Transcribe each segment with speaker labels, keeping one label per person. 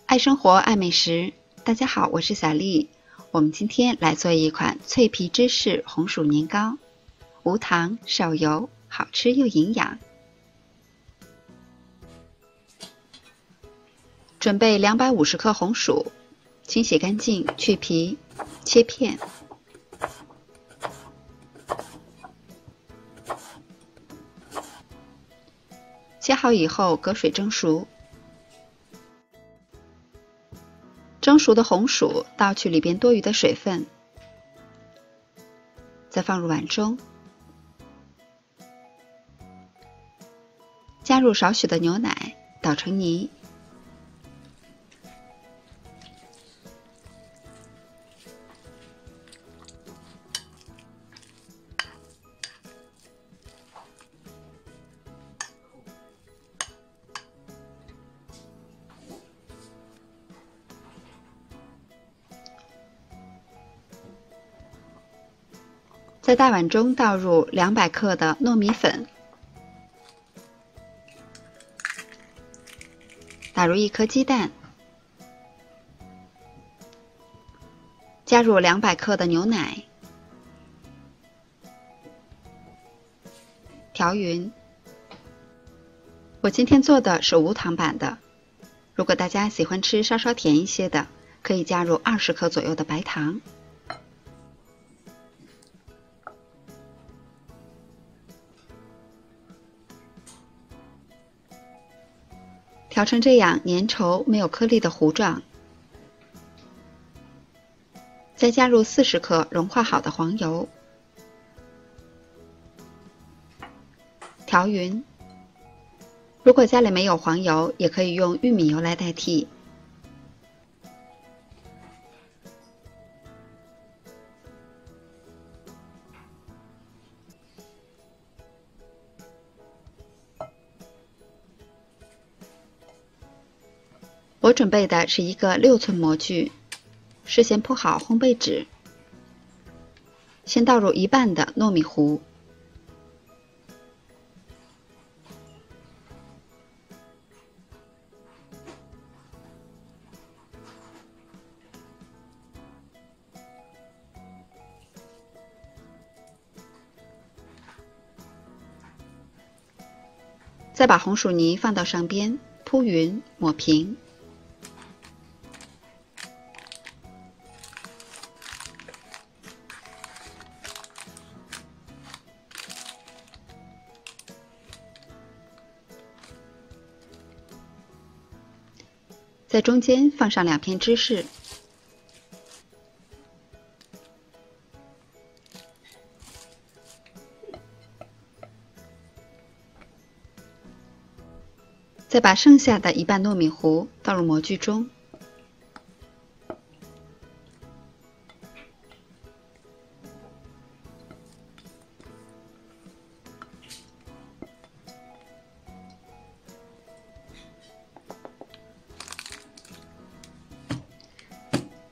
Speaker 1: 爱生活，爱美食。大家好，我是小丽。我们今天来做一款脆皮芝士红薯年糕，无糖少油，好吃又营养。准备250克红薯，清洗干净，去皮，切片。切好以后，隔水蒸熟。蒸熟的红薯倒去里边多余的水分，再放入碗中，加入少许的牛奶，捣成泥。在大碗中倒入200克的糯米粉，打入1颗鸡蛋，加入200克的牛奶，调匀。我今天做的是无糖版的，如果大家喜欢吃稍稍甜一些的，可以加入20克左右的白糖。调成这样粘稠没有颗粒的糊状，再加入40克融化好的黄油，调匀。如果家里没有黄油，也可以用玉米油来代替。我准备的是一个6寸模具，事先铺好烘焙纸，先倒入1半的糯米糊，再把红薯泥放到上边，铺匀，抹平。在中间放上2片芝士，再把剩下的1半糯米糊倒入模具中，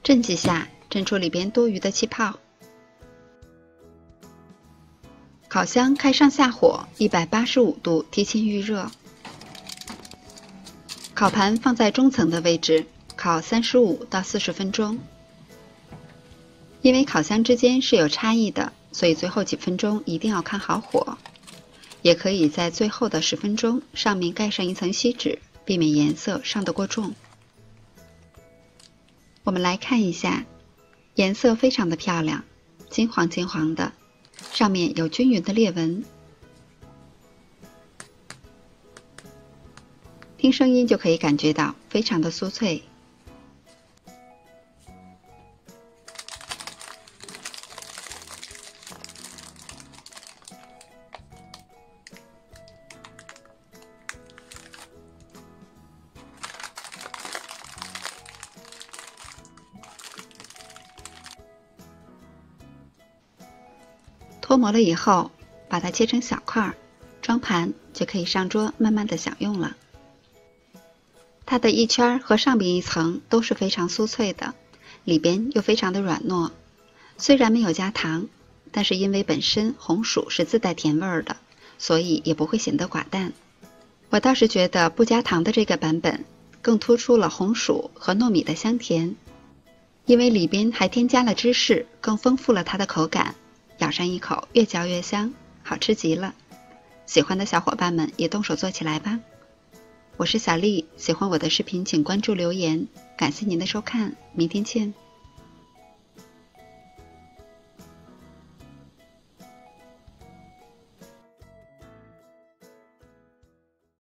Speaker 1: 震几下，震出里边多余的气泡。烤箱开上下火，185度提前预热。烤盘放在中层的位置，烤35到40分钟。因为烤箱之间是有差异的，所以最后几分钟一定要看好火。也可以在最后的10分钟上面盖上一层锡纸，避免颜色上得过重。我们来看一下，颜色非常的漂亮，金黄金黄的，上面有均匀的裂纹。听声音就可以感觉到非常的酥脆。脱模了以后，把它切成小块，装盘就可以上桌慢慢的享用了。它的一圈和上边一层都是非常酥脆的，里边又非常的软糯。虽然没有加糖，但是因为本身红薯是自带甜味的，所以也不会显得寡淡。我倒是觉得不加糖的这个版本更突出了红薯和糯米的香甜，因为里边还添加了芝士，更丰富了它的口感，咬上一口越嚼越香，好吃极了。喜欢的小伙伴们也动手做起来吧。我是小丽，喜欢我的视频请关注留言，感谢您的收看，明天见。